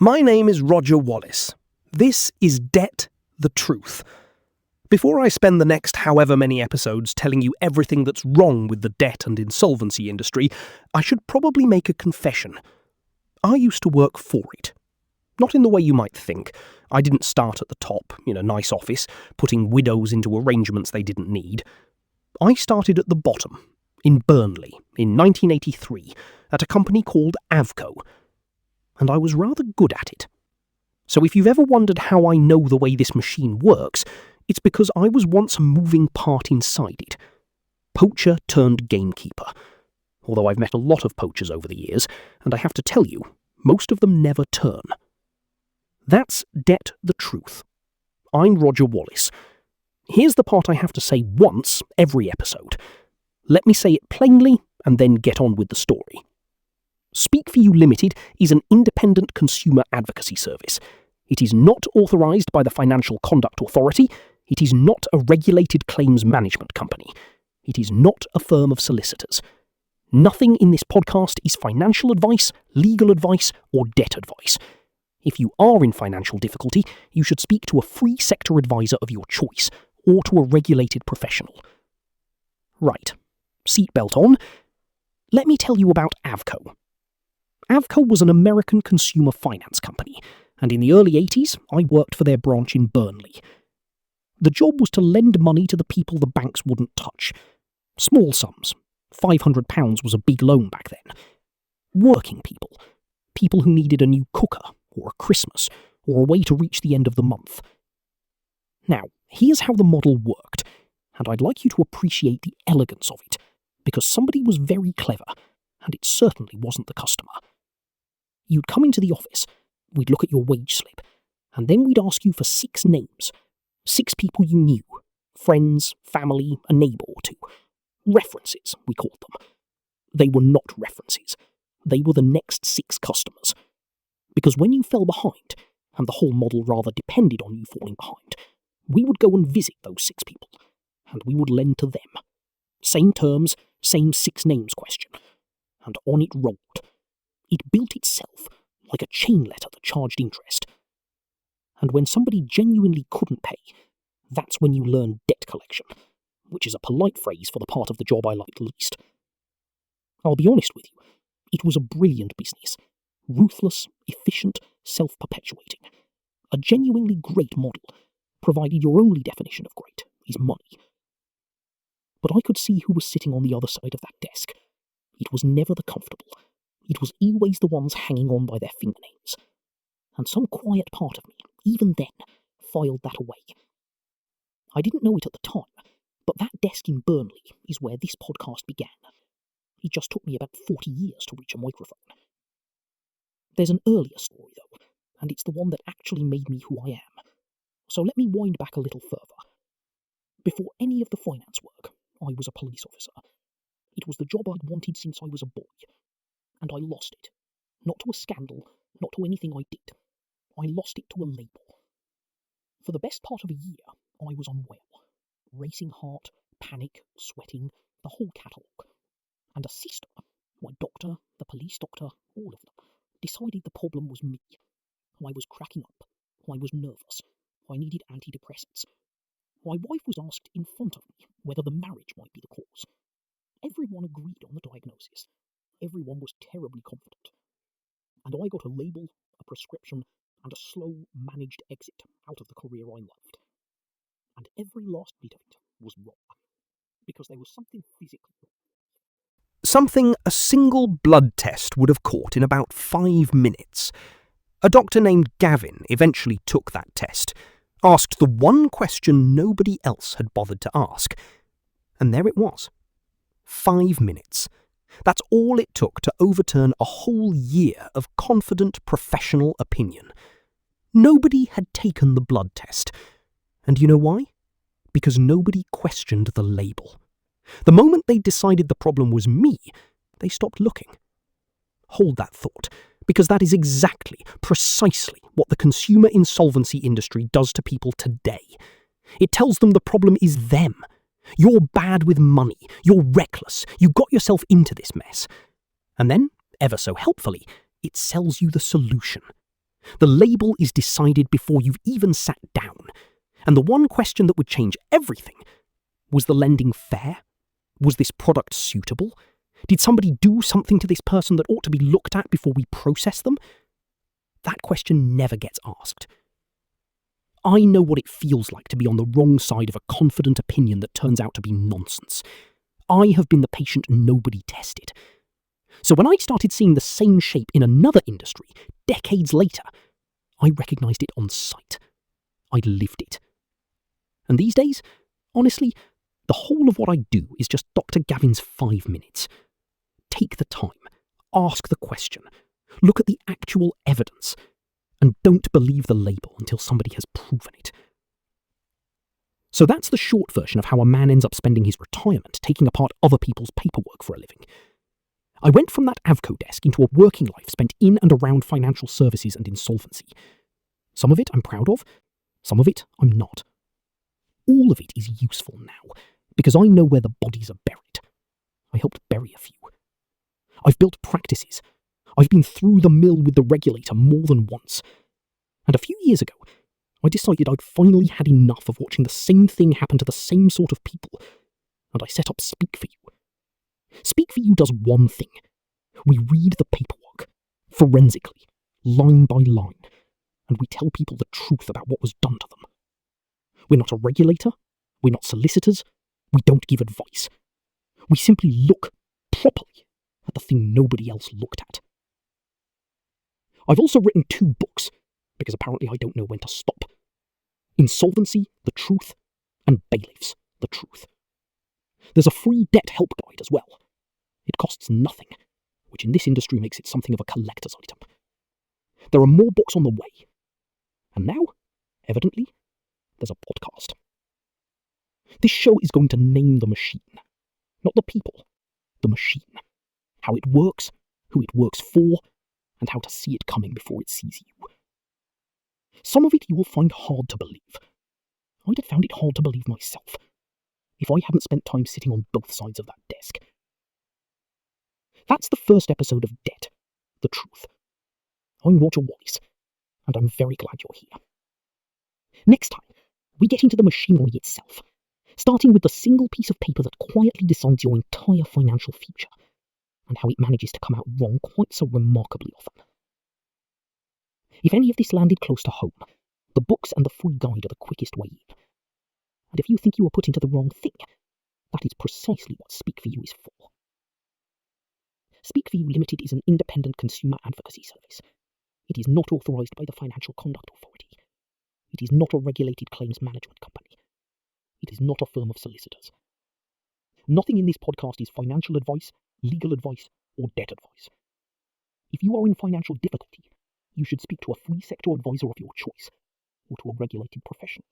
My name is Roger Wallace. This is Debt the Truth. Before I spend the next however many episodes telling you everything that's wrong with the debt and insolvency industry, I should probably make a confession. I used to work for it. Not in the way you might think. I didn't start at the top, in a nice office, putting widows into arrangements they didn't need. I started at the bottom, in Burnley, in 1983, at a company called Avco. And I was rather good at it. So if you've ever wondered how I know the way this machine works, it's because I was once a moving part inside it. Poacher turned gamekeeper. Although I've met a lot of poachers over the years, and I have to tell you, most of them never turn. That's Debt the Truth. I'm Roger Wallace. Here's the part I have to say once every episode. Let me say it plainly, and then get on with the story. Speak for You Limited is an independent consumer advocacy service. It is not authorised by the Financial Conduct Authority. It is not a regulated claims management company. It is not a firm of solicitors. Nothing in this podcast is financial advice, legal advice, or debt advice. If you are in financial difficulty, you should speak to a free sector advisor of your choice, or to a regulated professional. Right. Seatbelt on. Let me tell you about Avco. Avco was an American consumer finance company, and in the early 80s, I worked for their branch in Burnley. The job was to lend money to the people the banks wouldn't touch. Small sums. £500 was a big loan back then. Working people. People who needed a new cooker, or a Christmas, or a way to reach the end of the month. Now, here's how the model worked, and I'd like you to appreciate the elegance of it, because somebody was very clever, and it certainly wasn't the customer. You'd come into the office, we'd look at your wage slip, and then we'd ask you for 6 names. 6 people you knew. Friends, family, a neighbour or two. References, we called them. They were not references. They were the next 6 customers. Because when you fell behind, and the whole model rather depended on you falling behind, we would go and visit those 6 people, and we would lend to them. Same terms, same 6 names question. And on it rolled. It built itself, like a chain letter that charged interest. And when somebody genuinely couldn't pay, that's when you learn debt collection, which is a polite phrase for the part of the job I liked least. I'll be honest with you, it was a brilliant business. Ruthless, efficient, self-perpetuating. A genuinely great model, provided your only definition of great is money. But I could see who was sitting on the other side of that desk. It was never the comfortable. It was always the ones hanging on by their fingernails. And some quiet part of me, even then, filed that away. I didn't know it at the time, but that desk in Burnley is where this podcast began. It just took me about 40 years to reach a microphone. There's an earlier story, though, and it's the one that actually made me who I am. So let me wind back a little further. Before any of the finance work, I was a police officer. It was the job I'd wanted since I was a boy. And I lost it. Not to a scandal, not to anything I did. I lost it to a label. For the best part of a year, I was unwell. Racing heart, panic, sweating, the whole catalogue. And a sister, my doctor, the police doctor, all of them, decided the problem was me. I was cracking up. I was nervous. I needed antidepressants. My wife was asked in front of me whether the marriage might be the cause. Everyone agreed on the diagnosis. Everyone was terribly confident. And I got a label, a prescription, and a slow, managed exit out of the career I loved. And every last bit of it was wrong. Because there was something physically wrong. Something a single blood test would have caught in about 5 minutes. A doctor named Gavin eventually took that test, asked the one question nobody else had bothered to ask. And there it was. 5 minutes. That's all it took to overturn a whole year of confident professional opinion. Nobody had taken the blood test. And you know why? Because nobody questioned the label. The moment they decided the problem was me, they stopped looking. Hold that thought, because that is exactly, precisely what the consumer insolvency industry does to people today. It tells them the problem is them. You're bad with money. You're reckless. You got yourself into this mess. And then, ever so helpfully, it sells you the solution. The label is decided before you've even sat down. And the one question that would change everything: was the lending fair? Was this product suitable? Did somebody do something to this person that ought to be looked at before we process them? That question never gets asked. I know what it feels like to be on the wrong side of a confident opinion that turns out to be nonsense. I have been the patient nobody tested. So when I started seeing the same shape in another industry, decades later, I recognised it on sight. I'd lived it. And these days, honestly, the whole of what I do is just Dr. Gavin's 5 minutes. Take the time, ask the question, look at the actual evidence, and don't believe the label until somebody has proven it. So that's the short version of how a man ends up spending his retirement taking apart other people's paperwork for a living. I went from that Avco desk into a working life spent in and around financial services and insolvency. Some of it I'm proud of, some of it I'm not. All of it is useful now, because I know where the bodies are buried. I helped bury a few. I've built practices. I've been through the mill with the regulator more than once. And a few years ago, I decided I'd finally had enough of watching the same thing happen to the same sort of people, and I set up Speak for You. Speak for You does one thing. We read the paperwork, forensically, line by line, and we tell people the truth about what was done to them. We're not a regulator, we're not solicitors, we don't give advice. We simply look properly at the thing nobody else looked at. I've also written 2 books, because apparently I don't know when to stop. Insolvency, the Truth, and Bailiffs, the Truth. There's a free debt help guide as well. It costs nothing, which in this industry makes it something of a collector's item. There are more books on the way. And now, evidently, there's a podcast. This show is going to name the machine. Not the people, the machine. How it works, who it works for, and how to see it coming before it sees you. Some of it you will find hard to believe. I'd have found it hard to believe myself, if I hadn't spent time sitting on both sides of that desk. That's the first episode of Debt, the Truth. I'm Roger Wallace, and I'm very glad you're here. Next time, we get into the machinery itself, starting with the single piece of paper that quietly decides your entire financial future, and how it manages to come out wrong quite so remarkably often. If any of this landed close to home, the books and the free guide are the quickest way in. And if you think you are put into the wrong thing, that is precisely what Speak for You is for. Speak for You Limited is an independent consumer advocacy service. It is not authorised by the Financial Conduct Authority. It is not a regulated claims management company. It is not a firm of solicitors. Nothing in this podcast is financial advice, legal advice, or debt advice. If you are in financial difficulty, you should speak to a free sector advisor of your choice, or to a regulated professional.